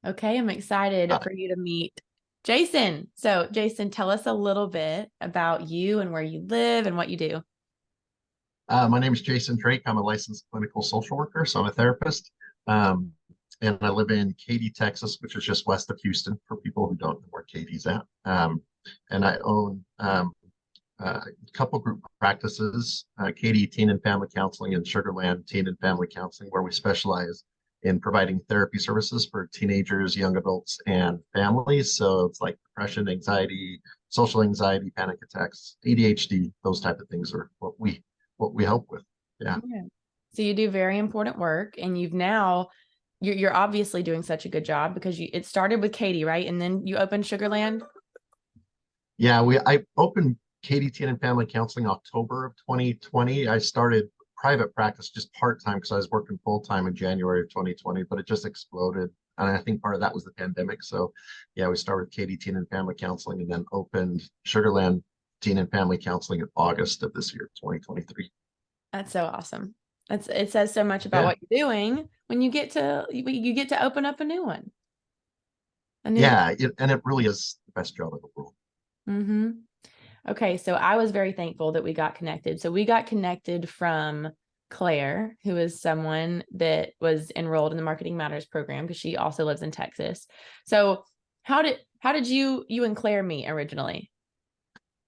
Okay, I'm excited Uh, for you to meet Jason. So, Jason, tell us a little bit about you and where you live and what you do. my name is Jason Drake. I'm a licensed clinical social worker, so I'm a therapist. Um, and I live in Katy, Texas, which is just west of Houston for people who don't know where Katy's at. And I own a couple group practices, Katy Teen and Family Counseling and Sugarland Teen and Family Counseling, where we specialize in providing therapy services for teenagers, young adults, and families. So it's like depression, anxiety, social anxiety, panic attacks, ADHD, those type of things are what we help with. Yeah. Yeah. So you do very important work, and you're obviously doing such a good job because it started with Katie, right? And then you opened Sugarland. Yeah, I opened Katy Teen and Family Counseling October of 2020. I started private practice just part-time because I was working full-time in January of 2020, but it just exploded. And I think part of that was the pandemic. So yeah, we started with Katy Teen and Family Counseling and then opened Sugarland Teen and Family Counseling in August of this year, 2023. That's so awesome. It says so much about Yeah. what you're doing when you get to open up a new one. A new Yeah, and it really is the best job in the world. hmm Okay, so I was very thankful that we got connected. So we got connected from Claire, who is someone that was enrolled in the Marketing Matters program because she also lives in Texas. So how did you and Claire meet originally?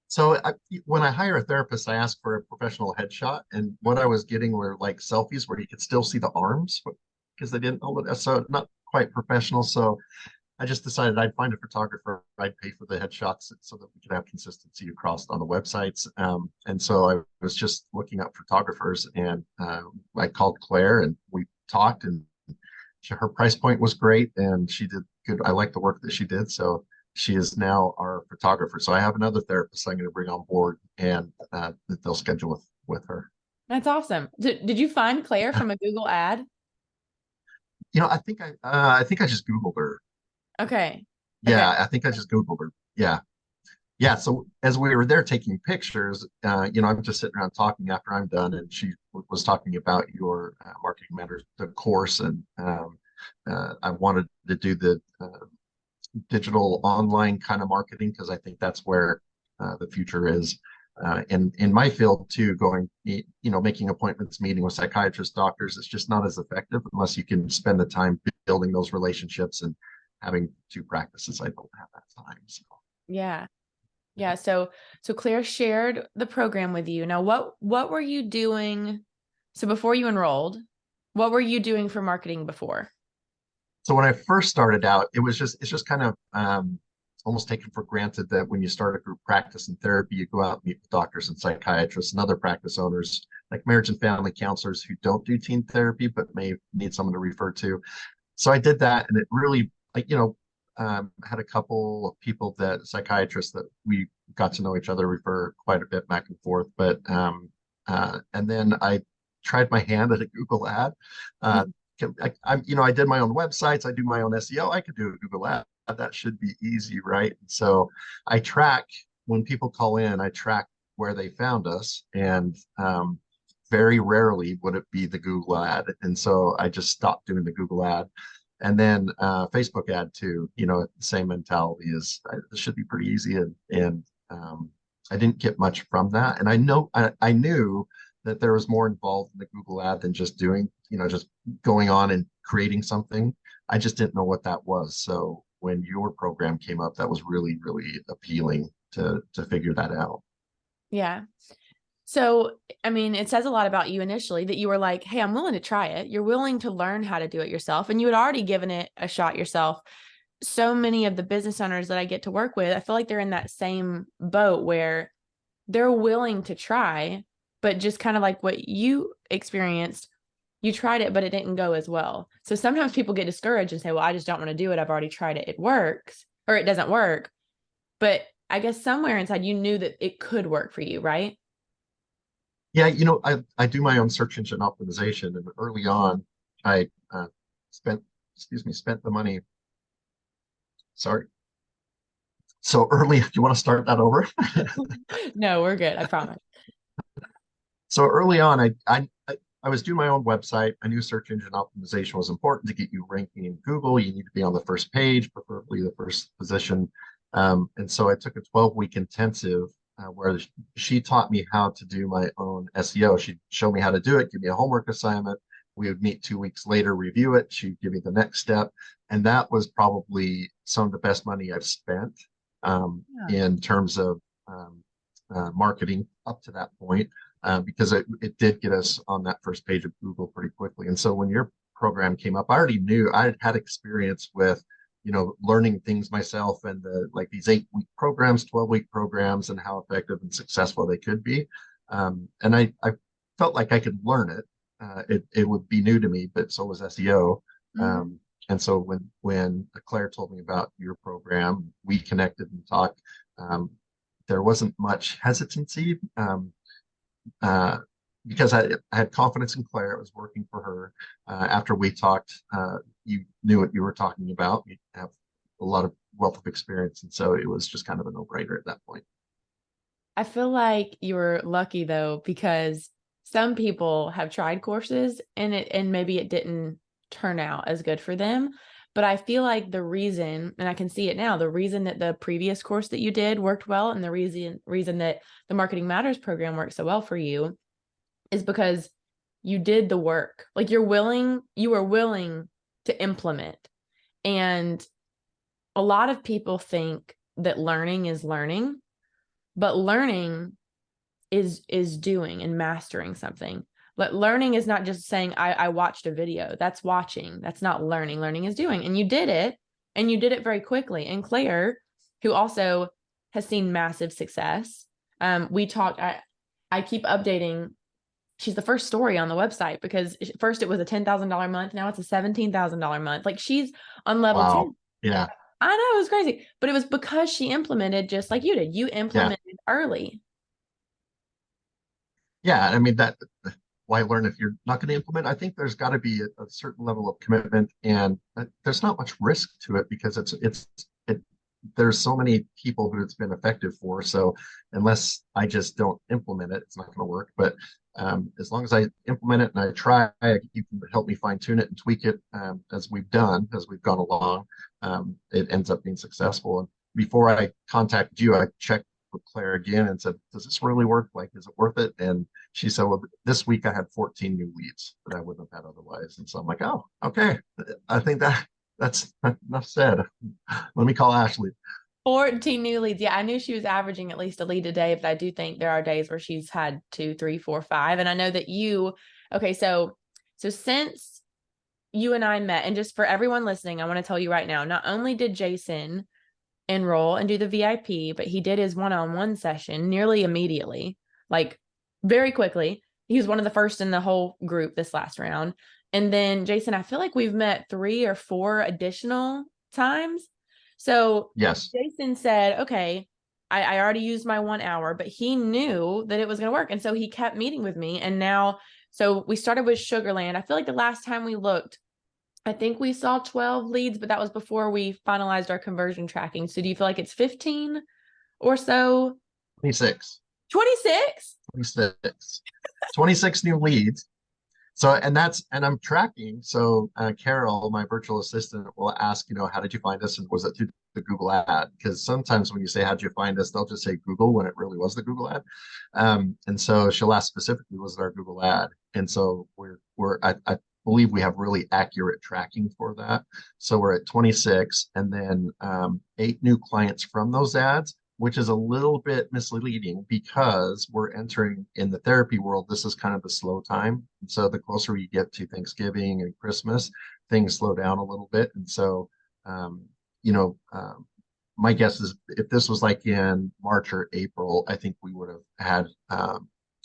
So when I hire a therapist, I ask for a professional headshot, and what I was getting were like selfies where you could still see the arms because they didn't know that. So not quite professional. So I just decided I'd find a photographer. I'd pay for the headshots so that we could have consistency across on the websites. And so I was just looking up photographers, and I called Claire, and we talked, and her price point was great, and she did good. I like the work that she did, so she is now our photographer. So I have another therapist I'm going to bring on board, and that they'll schedule with her. That's awesome. Did you find Claire from a Google ad? I think I just Googled her. Okay. Okay. Yeah, I think I just Googled her. Yeah. Yeah, so as we were there taking pictures, I'm just sitting around talking after I'm done, and she was talking about your marketing matters, the course, and I wanted to do the digital online kind of marketing because I think that's where the future is. In my field too, making appointments, meeting with psychiatrists, doctors, it's just not as effective unless you can spend the time building those relationships and having two practices. I don't have that time. So. Yeah. Yeah. So Claire shared the program with you. Now, what were you doing? So before you enrolled, what were you doing for marketing before? So when I first started out, it's just kind of almost taken for granted that when you start a group practice in therapy, you go out and meet with doctors and psychiatrists and other practice owners, like marriage and family counselors who don't do teen therapy but may need someone to refer to. So I did that, and it really, had a couple of people that psychiatrists that we got to know each other, refer quite a bit back and forth. And then I tried my hand at a Google ad. Uh, I did my own websites. I do my own SEO. I could do a Google ad. That should be easy, right? So I track when people call in. I track where they found us, and very rarely would it be the Google ad. And so I just stopped doing the Google ad. And then Facebook ad too, the same mentality is it should be pretty easy. And I didn't get much from that. And I knew that there was more involved in the Google ad than just going on and creating something. I just didn't know what that was. So when your program came up, that was really, really appealing to figure that out. Yeah. So, I mean, it says a lot about you initially that you were like, hey, I'm willing to try it. You're willing to learn how to do it yourself. And you had already given it a shot yourself. So many of the business owners that I get to work with, I feel like they're in that same boat where they're willing to try, but just kind of like what you experienced, you tried it, but it didn't go as well. So sometimes people get discouraged and say, well, I just don't want to do it. I've already tried it. It works or it doesn't work. But I guess somewhere inside you knew that it could work for you, right? Yeah, I do my own search engine optimization, and early on, I spent, spent the money. Sorry. So early, do you want to start that over? No, we're good. I promise. So early on, I was doing my own website. I knew search engine optimization was important to get you ranking in Google. You need to be on the first page, preferably the first position. And so I took a 12-week intensive where she taught me how to do my own SEO. She'd show me how to do it, give me a homework assignment. We would meet 2 weeks later, review it. She'd give me the next step. And that was probably some of the best money I've spent Yeah. in terms of marketing up to that point, because it did get us on that first page of Google pretty quickly. And so when your program came up, I already knew I had experience with, learning things myself and like these 8-week programs, 12-week programs, and how effective and successful they could be. And I felt like I could learn it. It would be new to me, but so was SEO. Mhm. And so when Claire told me about your program, we connected and talked. There wasn't much hesitancy uh, because I had confidence in Claire. It was working for her. After we talked, you knew what you were talking about. You have a lot of wealth of experience, and so it was just kind of a no-brainer at that point. I feel like you were lucky though, because some people have tried courses and maybe it didn't turn out as good for them. But I feel like the reason, and I can see it now, the reason that the previous course that you did worked well, and the reason that the Marketing Matters program worked so well for you is because you did the work. Like you were willing to implement. And a lot of people think that learning is learning, but learning is doing and mastering something. But learning is not just saying I watched a video. That's watching. That's not learning. Learning is doing. And you did it, and you did it very quickly. And Claire, who also has seen massive success, we talked. I keep updating. She's the first story on the website, because first it was a $10,000 month. Now it's a $17,000 month. Like she's on level Wow. 10. Yeah. I know, it was crazy, but it was because she implemented just like you did. You Yeah. implemented early. Yeah. I mean, why learn if you're not going to implement? I think there's got to be a certain level of commitment, and there's not much risk to it because it there's so many people who it's been effective for. So unless I just don't implement it, it's not going to work. But as long as I implement it and I try, you can help me fine tune it and tweak it as we've gone along. It ends up being successful. And before I contacted you, I checked with Claire again and said, "Does this really work? Like, is it worth it?" And she said, "Well, this week I had 14 new leads that I wouldn't have had otherwise." And so I'm like, "Oh, okay. I think that's enough said. Let me call Ashley." 14 new leads. Yeah, I knew she was averaging at least a lead a day, but I do think there are days where she's had 2, 3, 4, 5. And I know that okay, so since you and I met, and just for everyone listening, I want to tell you right now, not only did Jason enroll and do the VIP, but he did his one-on-one session nearly immediately, like very quickly. He was one of the first in the whole group this last round. And then Jason, I feel like we've met 3 or 4 additional times. So Yes. Jason said, okay, I already used my 1 hour, but he knew that it was going to work. And so he kept meeting with me. And now, so we started with Sugarland. I feel like the last time we looked, I think we saw 12 leads, but that was before we finalized our conversion tracking. So do you feel like it's 15 or so? 26. 26? 26. 26 new leads. So, and I'm tracking. So, Carol, my virtual assistant, will ask, how did you find us? And was it through the Google ad? Because sometimes when you say, how'd you find us? They'll just say Google when it really was the Google ad. And so she'll ask specifically, was it our Google ad? And so I believe we have really accurate tracking for that. So we're at 26, and then 8 new clients from those ads, which is a little bit misleading because we're entering in the therapy world. This is kind of the slow time. And so the closer you get to Thanksgiving and Christmas, things slow down a little bit. And so, um, you know, um, my guess is if this was like in March or April, I think we would have had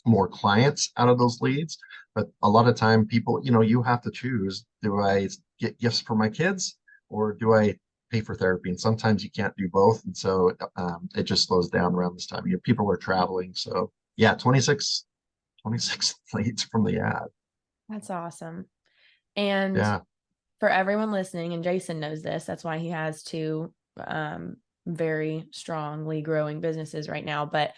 more clients out of those leads. But a lot of time people, you have to choose, do I get gifts for my kids or do I pay for therapy? And sometimes you can't do both. And so it just slows down around this time. People are traveling. So yeah, 26 leads from the ad. That's awesome. And Yeah. for everyone listening, and Jason knows this, that's why he has 2 very strongly growing businesses right now, but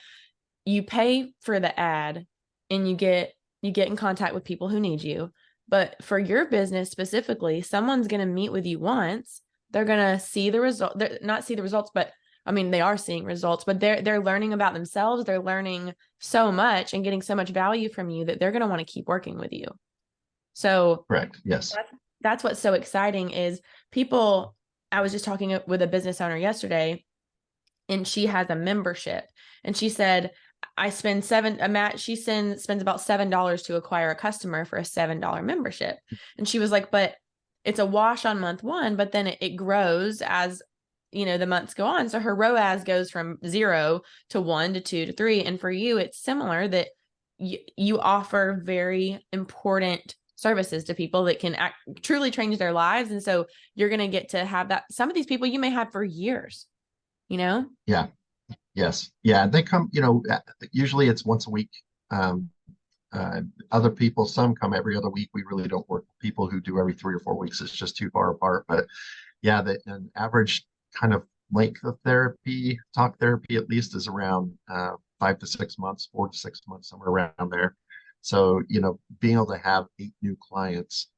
you pay for the ad and you get you get in contact with people who need you. But for your business specifically, someone's going to meet with you once. They're going to see the result, not see the results, but I mean, they are seeing results, but they're learning about themselves. They're learning so much and getting so much value from you that they're going to want to keep working with you. So Correct. Yes. that's what's so exciting is people. I was just talking with a business owner yesterday, and she has a membership, and she said, I spend she spends about $7 to acquire a customer for a $7 membership. And she was like, but it's a wash on month one, but then it grows as, the months go on. So her ROAS goes from 0 to 1 to 2 to 3. And for you, it's similar that you offer very important services to people that can truly change their lives. And so you're going to get to have that. Some of these people you may have for years, Yeah. Yes. Yeah. They come, usually it's once a week. Um, Other people, some come every other week. We really don't work with people who do every 3 or 4 weeks. It's just too far apart. But yeah, an average kind of length of therapy, talk therapy at least, is around 5 to 6 months, 4 to 6 months, somewhere around there. So, being able to have 8 new clients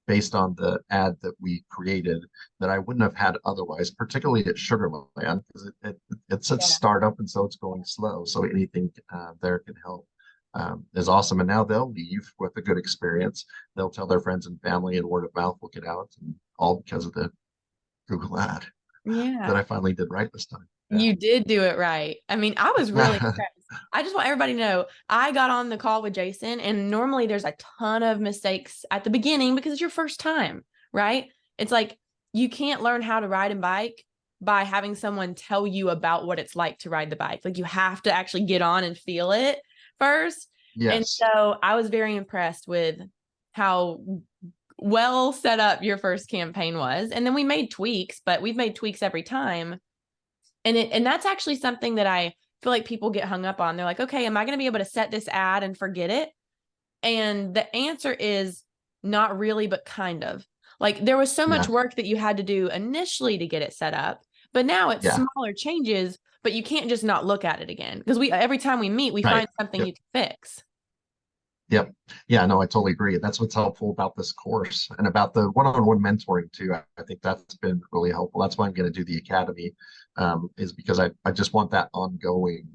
based on the ad that we created that I wouldn't have had otherwise, particularly at Sugarland, because it's a startup and so it's going slow. So anything there can help is awesome. And now they'll leave with a good experience. They'll tell their friends and family, and word of mouth will get out, and all because of the Google ad that I finally did right this time. Yeah. You did do it right. I mean, I was really impressed. I just want everybody to know I got on the call with Jason, and normally there's a ton of mistakes at the beginning because it's your first time, right? It's like you can't learn how to ride a bike by having someone tell you about what it's like to ride the bike. Like you have to actually get on and feel it first. Yes. And so I was very impressed with how well set up your first campaign was. And then we made tweaks, but we've made tweaks every time. And that's actually something that I feel like people get hung up on. They're like, okay, am I going to be able to set this ad and forget it? And the answer is not really, but kind of. Like there was so much work that you had to do initially to get it set up, but now it's smaller changes, but you can't just not look at it again because every time we meet, we find something you can fix. Yep. Yeah, no, I totally agree. That's what's helpful about this course and about the one-on-one mentoring too. I think that's been really helpful. That's why I'm going to do the academy, is because I just want that ongoing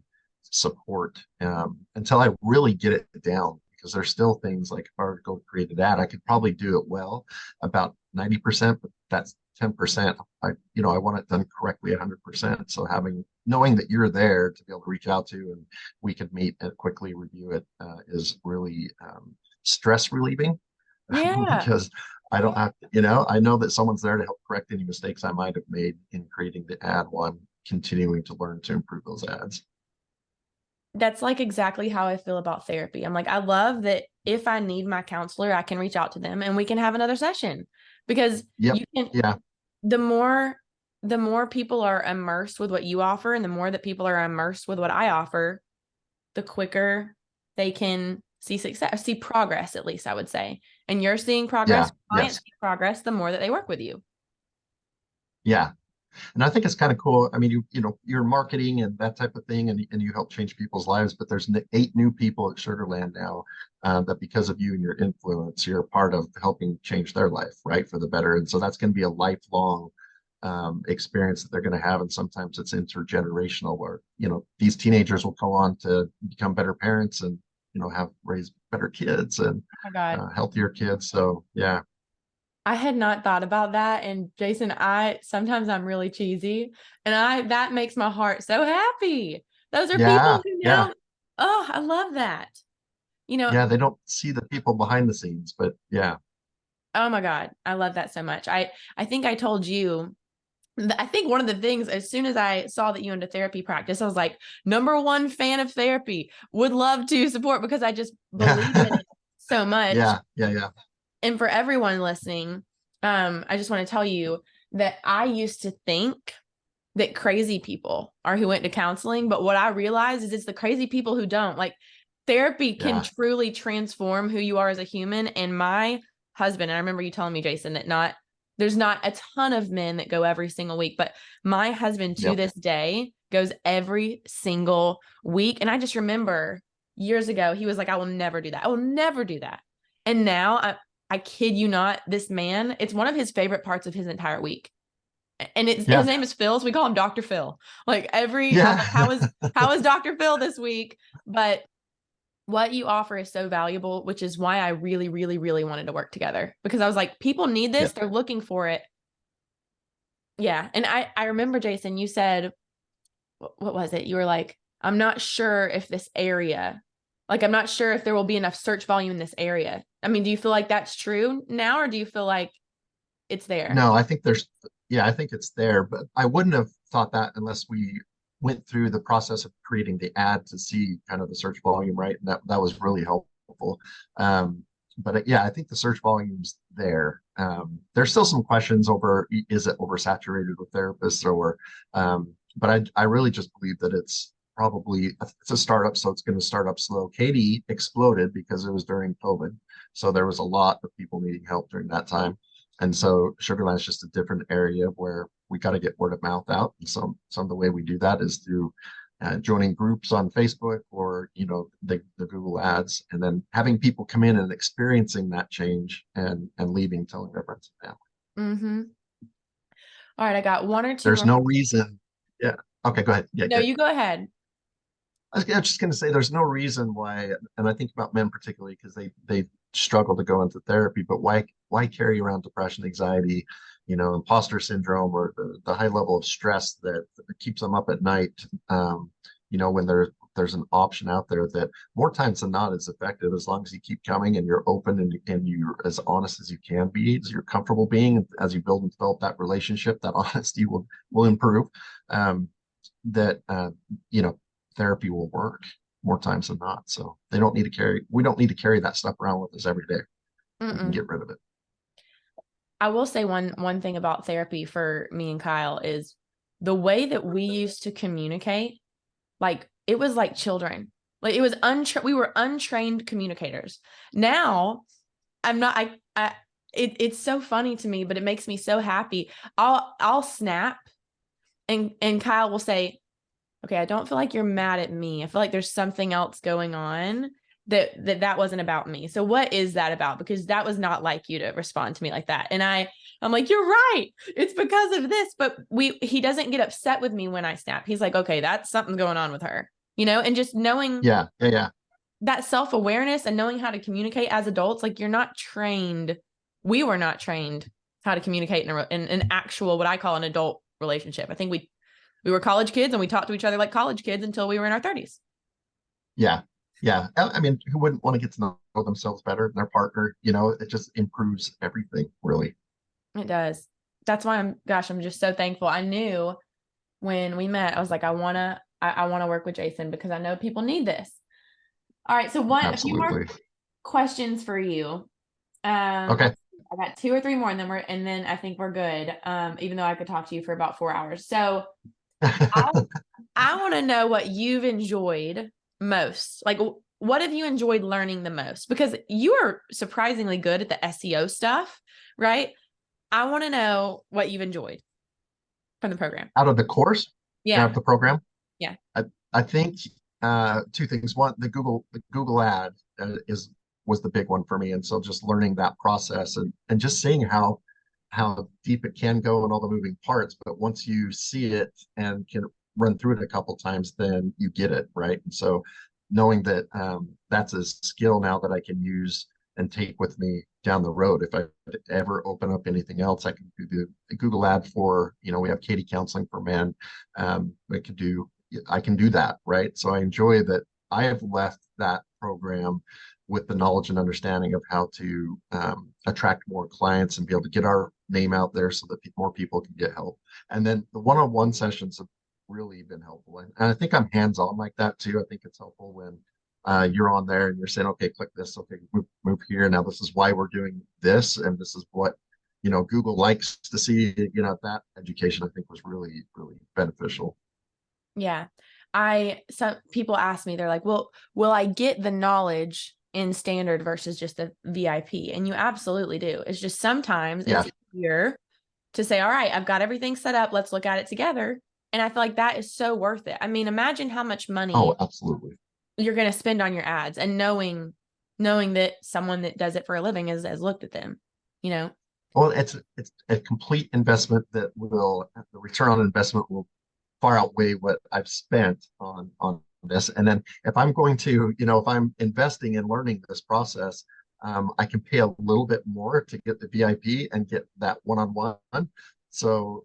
support until I really get it down. Because there's still things like if I were to go create an ad, I could probably do it well, about 90%, but that's 10%. I want it done correctly 100%. So knowing that you're there to be able to reach out to and we could meet and quickly review it is really stress relieving. Because I don't have to, I know that someone's there to help correct any mistakes I might have made in creating the ad while I'm continuing to learn to improve those ads. That's like exactly how I feel about therapy. I'm like, I love that if I need my counselor, I can reach out to them and we can have another session because you can, the more people are immersed with what you offer and the more that people are immersed with what I offer, the quicker they can see success, see progress, at least I would say. And you're seeing progress, clients see progress, the more that they work with you. Yeah. And I think it's kind of cool. I mean, you're marketing and that type of thing, and you help change people's lives. But there's 8 new people at Sugarland now that because of you and your influence, you're a part of helping change their life, right, for the better. And so that's going to be a lifelong experience that they're going to have. And sometimes it's intergenerational, where these teenagers will go on to become better parents and raise better kids and healthier kids. So yeah. I had not thought about that. And Jason, sometimes I'm really cheesy and that makes my heart so happy. Those are people who know. Oh, I love that. Yeah, they don't see the people behind the scenes, but yeah. Oh my God. I love that so much. I think I told you, I think one of the things, as soon as I saw that you went to therapy practice, I was like, #1 fan of therapy, would love to support because I just believe in it so much. Yeah. And for everyone listening, I just want to tell you that I used to think that crazy people are who went to counseling. But what I realized is it's the crazy people who don't. Like therapy can truly transform who you are as a human. And my husband, and I remember you telling me, Jason, that there's not a ton of men that go every single week, but my husband to this day goes every single week. And I just remember years ago, he was like, I will never do that. I will never do that. And now I kid you not, this man, it's one of his favorite parts of his entire week. And his Yeah. name is Phil. So we call him Dr. Phil. Like I'm Yeah. like, how was Dr. Phil this week? But what you offer is so valuable, which is why I really, really, really wanted to work together, because I was like, people need this. Yeah. They're looking for it. Yeah. And I remember, Jason, you said, what was it? You were like, I'm not sure if this area, like, I'm not sure if there will be enough search volume in this area. I mean, do you feel like that's true now, or do you feel like it's there? No, I think I think it's there, but I wouldn't have thought that unless we went through the process of creating the ad to see kind of the search volume, right? And that was really helpful. But I think the search volume's there. There's still some questions over, is it oversaturated with therapists, or but I really just believe that it's a startup, so it's going to start up slow. Katie exploded because it was during COVID, so there was a lot of people needing help during that time. And so Sugarland is just a different area where we got to get word of mouth out. And some of the way we do that is through joining groups on Facebook, or the Google ads, and then having people come in and experiencing that change and leaving, telling their friends and family. Mm-hmm. All right, I got one or two There's more. no reason. Yeah. Okay, go ahead. Yeah, No, you go ahead. I was just going to say there's no reason why, and I think about men particularly because they struggle to go into therapy, but why carry around depression, anxiety, imposter syndrome, or the high level of stress that keeps them up at night, when there's an option out there that more times than not is effective, as long as you keep coming and you're open and you're as honest as you can be, as you're comfortable being, as you build and develop that relationship, that honesty will improve. That therapy will work more times than not. So we don't need to carry that stuff around with us every day. We can get rid of it. I will say one thing about therapy for me and Kyle is the way that we used to communicate, like it was like children. Like it was we were untrained communicators. Now I'm not, it's so funny to me, but it makes me so happy. I'll snap and Kyle will say, okay, I don't feel like you're mad at me. I feel like there's something else going on that wasn't about me. So what is that about? Because that was not like you to respond to me like that. And I'm like, you're right. It's because of this. But he doesn't get upset with me when I snap. He's like, okay, that's something going on with her, and just knowing that self-awareness and knowing how to communicate as adults, like you're not trained. We were not trained how to communicate in an actual, what I call an adult relationship. I think we were college kids and we talked to each other like college kids until we were in our 30s. Yeah. Yeah. I mean, who wouldn't want to get to know themselves better than their partner? It just improves everything, really. It does. That's why I'm just so thankful. I knew when we met, I was like, I want to work with Jason because I know people need this. All right. So a few more questions for you. Okay. I got 2 or 3 more and then I think we're good. Even though I could talk to you for about 4 hours. So I want to know what you've enjoyed most. Like, what have you enjoyed learning the most? Because you are surprisingly good at the SEO stuff, right? I want to know what you've enjoyed from the program. Out of the course? Yeah. Out of the program? Yeah. I think 2 things. One, the Google ad was the big one for me. And so just learning that process and just seeing how deep it can go and all the moving parts. But once you see it and can run through it a couple times, then you get it, right? And so knowing that that's a skill now that I can use and take with me down the road. If I ever open up anything else, I can do the Google ad for, we have Katie Counseling for Men. I can do that, right? So I enjoy that I have left that program with the knowledge and understanding of how to attract more clients and be able to get our name out there so that more people can get help. And then the one-on-one sessions have really been helpful. And I think I'm hands-on like that too. I think it's helpful when you're on there and you're saying, okay, click this, okay, move here. Now this is why we're doing this, and this is what Google likes to see. That education I think was really, really beneficial. Yeah. Some people ask me, they're like, well, will I get the knowledge in standard versus just the VIP? And you absolutely do. It's just sometimes it's easier to say, all right, I've got everything set up. Let's look at it together. And I feel like that is so worth it. I mean, imagine how much money. Oh, absolutely. you're going to spend on your ads, and knowing that someone that does it for a living has looked at them, you know? Well, it's a complete investment that will the return on investment will far outweigh what I've spent on this. And then if I'm going to, if I'm investing in learning this process, I can pay a little bit more to get the VIP and get that one-on-one. So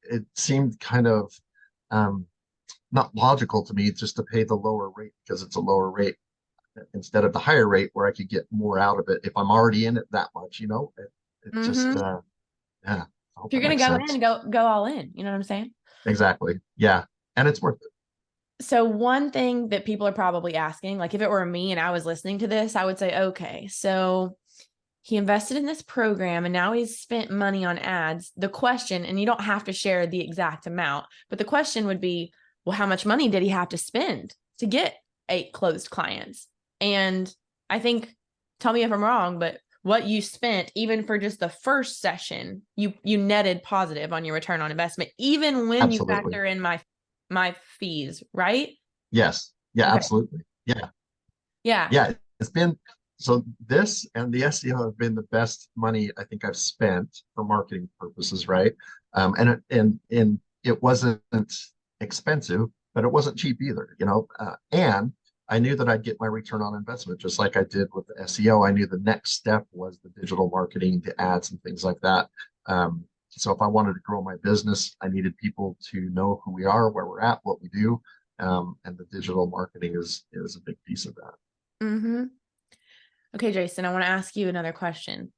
it seemed kind of um, not logical to me just to pay the lower rate because it's a lower rate instead of the higher rate where I could get more out of it if I'm already in it that much, it just, Mm-hmm. yeah, I If hope you're that going to makes go sense. in, go all in. You know what I'm saying? Exactly. Yeah. And it's worth it. So one thing that people are probably asking, like if it were me and I was listening to this, I would say, okay, so he invested in this program and now he's spent money on ads. The question, and you don't have to share the exact amount, but the question would be, well, how much money did he have to spend to get 8 closed clients? And I think, tell me if I'm wrong, but what you spent, even for just the first session, you netted positive on your return on investment, even when you Absolutely. factor in my fees, right? Yes. Yeah, Okay. absolutely. Yeah. Yeah. Yeah. It's been so this and the SEO have been the best money I think I've spent for marketing purposes, right? And it wasn't expensive, but it wasn't cheap either, and I knew that I'd get my return on investment just like I did with the SEO. I knew the next step was the digital marketing, the ads and things like that. So if I wanted to grow my business, I needed people to know who we are, where we're at, what we do. And the digital marketing is a big piece of that. Mm-hmm. Okay, Jason, I want to ask you another question.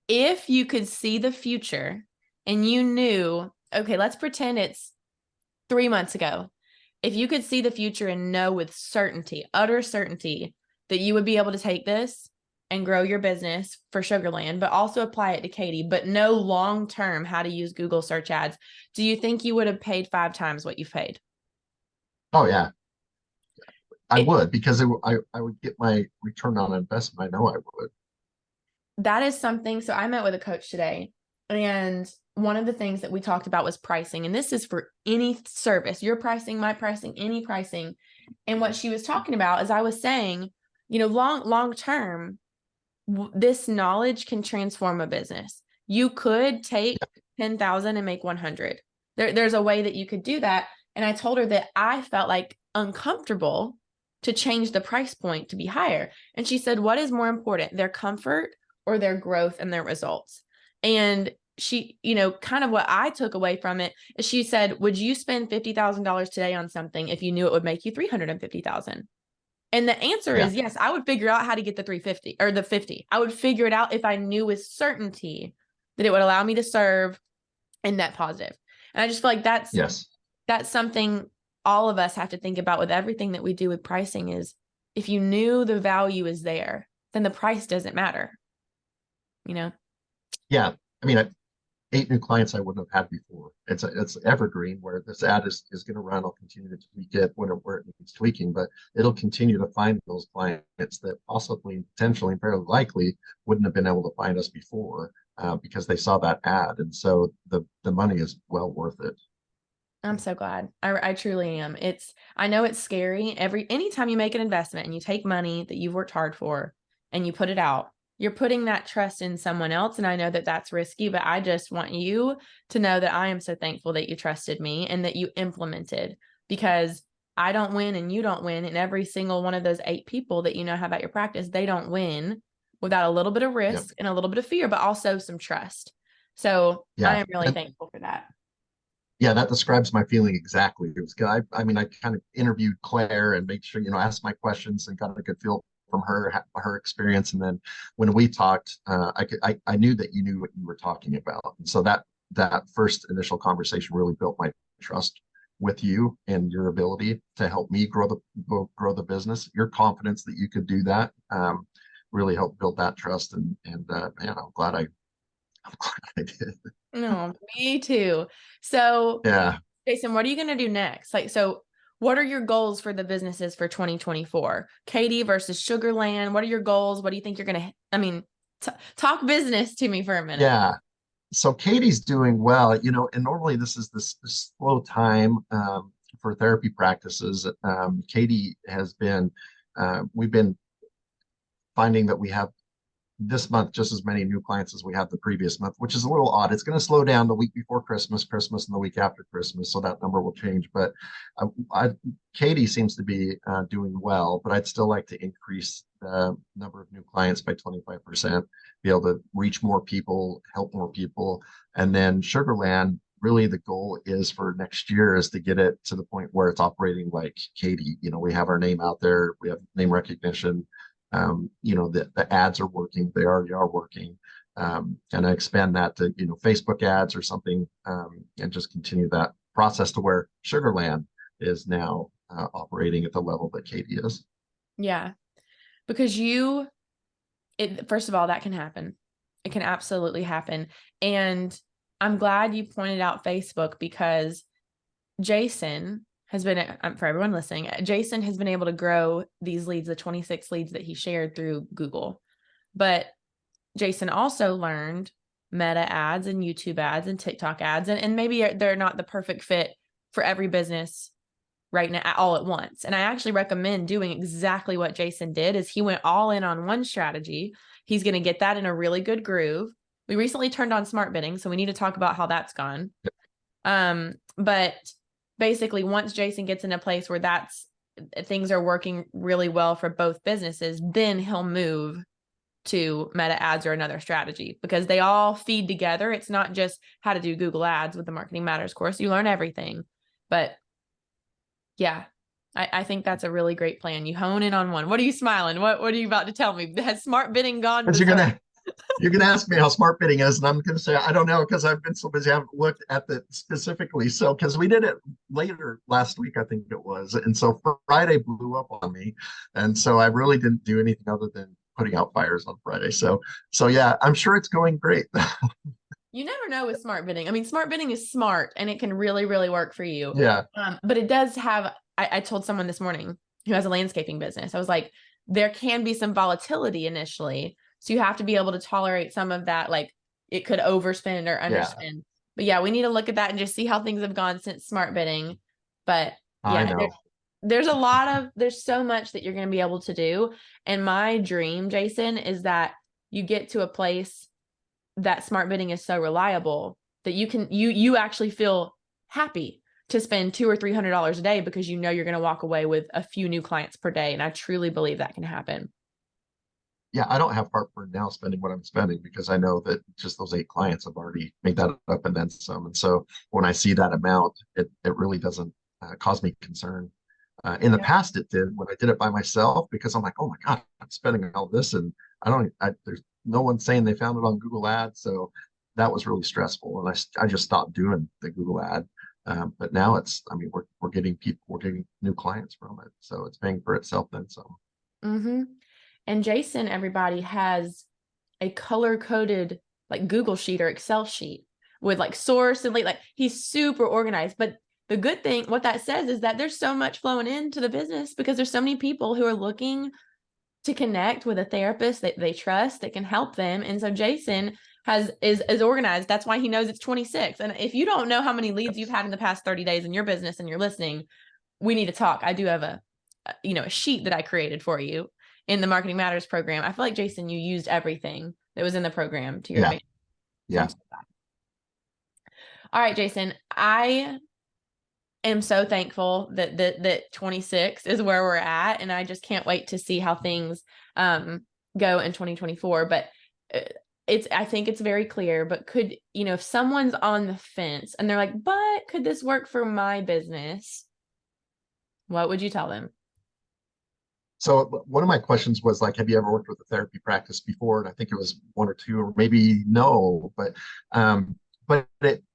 If you could see the future and you knew, okay, let's pretend it's 3 months ago. If you could see the future and know with certainty, utter certainty, that you would be able to take this and grow your business for Sugarland, but also apply it to Katie, but know long term how to use Google search ads, do you think you would have paid 5 times what you've paid? Oh yeah, I It, would because I would get my return on investment. I know I would. that is something. So I met with a coach today, and one of the things that we talked about was pricing. And this is for any service, your pricing, my pricing, any pricing. And what she was talking about, as I was saying, long term, this knowledge can transform a business. You could take 10,000 and make 100. There's a way that you could do that. And I told her that I felt like uncomfortable to change the price point to be higher. And she said, what is more important, their comfort or their growth and their results? And she, kind of what I took away from it is she said, would you spend $50,000 today on something if you knew it would make you 350,000? And the answer Yeah. is yes, I would figure out how to get the 350 or the 50. I would figure it out if I knew with certainty that it would allow me to serve and net positive. And I just feel like Yes. that's something all of us have to think about with everything that we do with pricing is if you knew the value is there, then the price doesn't matter, you know? Yeah. I mean, 8 new clients I wouldn't have had before. It's evergreen where this ad is going to run. I'll continue to tweak it where it needs tweaking, but it'll continue to find those clients that possibly, potentially, and fairly likely wouldn't have been able to find us before because they saw that ad, and so the money is well worth it. I'm so glad. I truly am. I know it's scary. Anytime you make an investment and you take money that you've worked hard for and you put it out, you're putting that trust in someone else. And I know that that's risky, but I just want you to know that I am so thankful that you trusted me and that you implemented, because I don't win and you don't win. And every single one of those 8 people that have at your practice, they don't win without a little bit of Yep. risk and a little bit of fear, but also some trust. So I Yeah. am really thankful for that. Yeah, that describes my feeling exactly. It was good. I mean, I kind of interviewed Claire and made sure, asked my questions and got a good feel from her experience. And then when we talked, I knew that you knew what you were talking about. And so that first initial conversation really built my trust with you and your ability to help me grow the business. Your confidence that you could do that really helped build that trust. And man, I'm glad I did. No, me too. So, Yeah. Jason, what are you going to do next? So what are your goals for the businesses for 2024? Katie versus Sugarland. What are your goals? What do you think you're going to, talk business to me for a minute. Yeah. So Katie's doing well, and normally this is this slow time for therapy practices. Katie has been, we've been finding that we have this month just as many new clients as we had the previous month, which is a little odd. It's going to slow down the week before Christmas, and the week after Christmas, so that number will change. But Katie seems to be doing well, but I'd still like to increase the number of new clients by 25%, be able to reach more people, help more people. And then Sugarland, really the goal is for next year is to get it to the point where it's operating like Katie. We have our name out there, we have name recognition. The ads are working, they already are working. And I expand that to, Facebook ads or something, and just continue that process to where Sugarland is now operating at the level that Katie is. Yeah. Because first of all, that can happen. It can absolutely happen. And I'm glad you pointed out Facebook, because Jason has been, for everyone listening, Jason has been able to grow these leads, the 26 leads that he shared through Google. But Jason also learned Meta ads and YouTube ads and TikTok ads, and maybe they're not the perfect fit for every business right now all at once. And I actually recommend doing exactly what Jason did. Is he went all in on one strategy. He's going to get that in a really good groove. We recently turned on smart bidding, so we need to talk about how that's gone. But basically, once Jason gets in a place where things are working really well for both businesses, then he'll move to Meta ads or another strategy, because they all feed together. It's not just how to do Google ads with the Marketing Matters course. You learn everything. But yeah, I think that's a really great plan. You hone in on one. What are you smiling? What are you about to tell me? Has smart bidding gone? Because you're gonna ask me how smart bidding is, and I'm gonna say I don't know, because I've been so busy, I haven't looked at it specifically. So because we did it later last week, I think it was, and so Friday blew up on me, and so I really didn't do anything other than putting out fires on Friday. So yeah, I'm sure it's going great. You never know with smart bidding. I mean, smart bidding is smart and it can really, really work for you. Yeah. But it does have, I told someone this morning who has a landscaping business, I was like, there can be some volatility initially. So you have to be able to tolerate some of that. Like it could overspend or underspend. Yeah. But yeah, we need to look at that and just see how things have gone since smart bidding. But yeah, there's so much that you're going to be able to do. And my dream, Jason, is that you get to a place that smart bidding is so reliable that you actually feel happy to spend $200 or $300 a day, because you're going to walk away with a few new clients per day. And I truly believe that can happen. Yeah, I don't have heartburn now spending what I'm spending, because I know that just those 8 clients have already made that up and then some. And so when I see that amount, it really doesn't cause me concern. In the past, it did when I did it by myself, because I'm like, oh my God, I'm spending all this, and there's no one saying they found it on Google Ads. So that was really stressful. And I just stopped doing the Google ad. But now we're getting new clients from it. So it's paying for itself then some. Mm-hmm. And Jason, everybody, has a color-coded like Google sheet or Excel sheet with like source and like he's super organized. But the good thing, what that says is that there's so much flowing into the business, because there's so many people who are looking to connect with a therapist that they trust that can help them. And so Jason is organized. That's why he knows it's 26. And if you don't know how many leads you've had in the past 30 days in your business and you're listening, we need to talk. I do have a sheet that I created for you in the Marketing Matters program. I feel like, Jason, you used everything that was in the program to your advantage. Yeah. All right, Jason, I am so thankful that 26 is where we're at, and I just can't wait to see how things go in 2024. But I think it's very clear. But if someone's on the fence and they're like, but could this work for my business? What would you tell them? So one of my questions was like, have you ever worked with a therapy practice before? And I think it was 1 or 2, or maybe no, but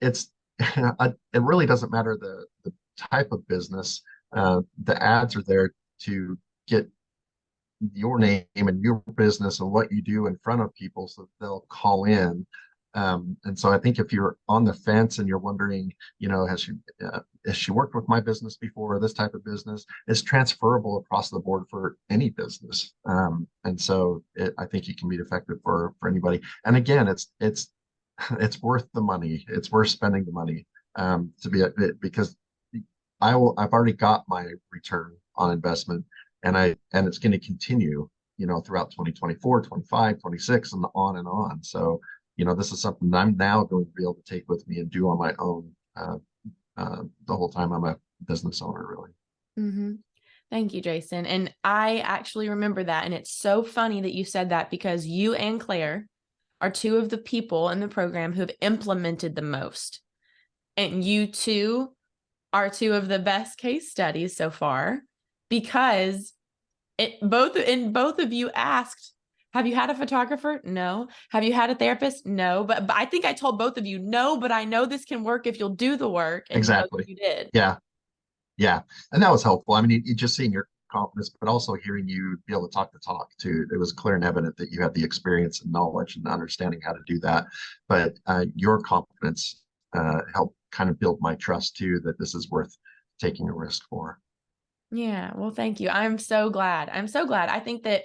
it's it really doesn't matter the type of business. The ads are there to get your name and your business and what you do in front of people, so they'll call in. And so I think if you're on the fence and you're wondering, has she worked with my business before, or this type of business, it's transferable across the board for any business. And so I think it can be effective for anybody. And again, it's worth the money. It's worth spending the money because I've already got my return on investment, and it's going to continue, throughout 2024, 25, 26, and on and on. So, this is something that I'm now going to be able to take with me and do on my own, the whole time I'm a business owner, really. Mm-hmm. Thank you, Jason. And I actually remember that. And it's so funny that you said that, because you and Claire are two of the people in the program who have implemented the most. And you two are two of the best case studies so far, because both of you asked, have you had a photographer? No. Have you had a therapist? No. But I think I told both of you no, but I know this can work if you'll do the work. And Exactly. you did. Yeah. Yeah. And that was helpful. I mean, just seeing your confidence, but also hearing you be able to talk the talk too. It was clear and evident that you had the experience and knowledge and understanding how to do that. But your confidence helped kind of build my trust too, that this is worth taking a risk for. Yeah. Well, thank you. I'm so glad. I'm so glad. I think that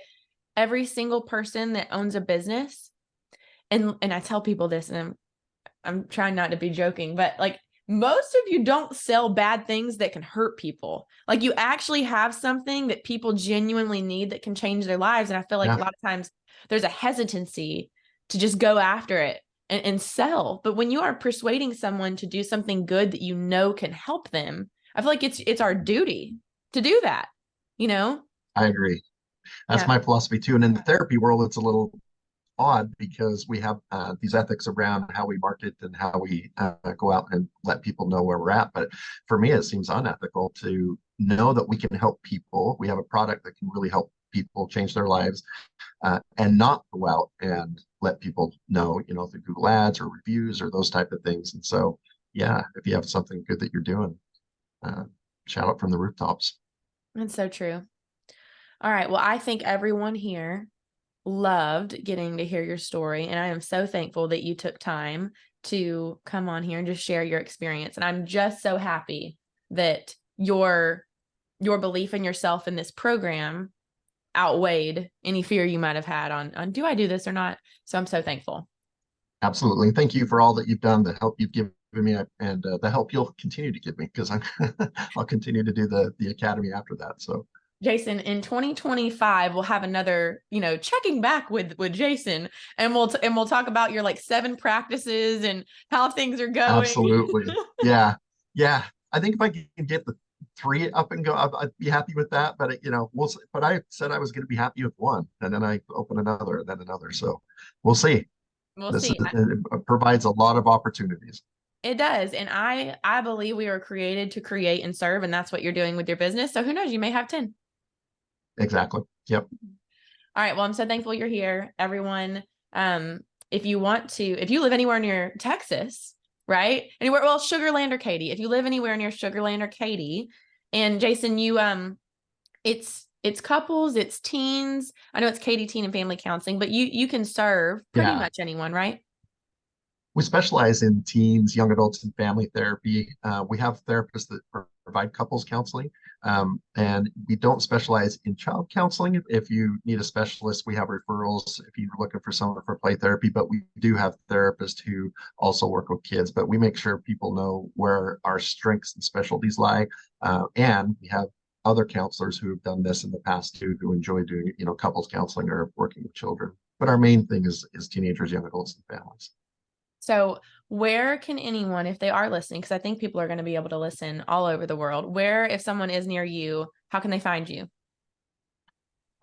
every single person that owns a business, and I tell people this, and I'm trying not to be joking, but like, most of you don't sell bad things that can hurt people. Like, you actually have something that people genuinely need that can change their lives. And I feel like Yeah. a lot of times there's a hesitancy to just go after it and sell. But when you are persuading someone to do something good that you know can help them, I feel like it's our duty to do that, you know? I agree. That's Yeah. my philosophy too. And in the therapy world, it's a little odd because we have these ethics around how we market and how we go out and let people know where we're at. But for me, it seems unethical to know that we can help people. We have a product that can really help people change their lives, and not go out and let people know, through Google Ads or reviews or those type of things. And so, yeah, if you have something good that you're doing, uh, shout out from the rooftops. That's so true. All right. Well, I think everyone here loved getting to hear your story. And I am so thankful that you took time to come on here and just share your experience. And I'm just so happy that your belief in yourself in this program outweighed any fear you might have had on do I do this or not? So I'm so thankful. Absolutely. Thank you for all that you've done, the help you've given me, and the help you'll continue to give me, because I'll continue to do the academy after that. So Jason, in 2025, we'll have another, checking back with Jason, and we'll talk about your like 7 practices and how things are going. absolutely. Yeah. Yeah. I think if I can get the 3 up and go, I'd be happy with that. But but I said I was going to be happy with 1, and then I open another and then another. So we'll see. We'll This see. it provides a lot of opportunities. It does. And I believe we were created to create and serve, and that's what you're doing with your business. So who knows, you may have 10. Exactly. Yep. All right. Well, I'm so thankful you're here, everyone. If you live anywhere near Texas, right? Anywhere, well, Sugar Land or Katy. If you live anywhere near Sugar Land or Katy, and Jason, it's couples, it's teens. I know it's Katy Teen and Family Counseling, but you can serve pretty Yeah. much anyone, right? We specialize in teens, young adults, and family therapy. We have therapists that provide couples counseling, and we don't specialize in child counseling. If you need a specialist, we have referrals if you're looking for someone for play therapy, but we do have therapists who also work with kids. But we make sure people know where our strengths and specialties lie. And we have other counselors who have done this in the past too, who enjoy doing, couples counseling or working with children. But our main thing is teenagers, young adults, and families. So where can anyone, if they are listening, because I think people are going to be able to listen all over the world, where, if someone is near you, how can they find you?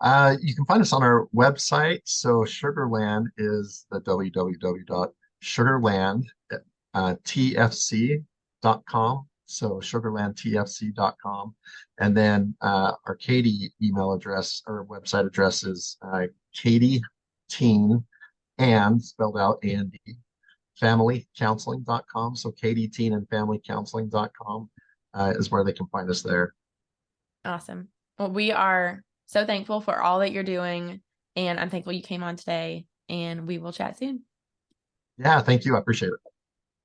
You can find us on our website. So Sugarland is the www.sugarlandtfc.com. So sugarlandtfc.com. And then our Katy email address or website address is Katy Teen and spelled out and familycounseling.com. So Katy Teen and familycounseling.com is where they can find us there. Awesome. Well, we are so thankful for all that you're doing, and I'm thankful you came on today, and we will chat soon. Yeah, thank you. I appreciate it.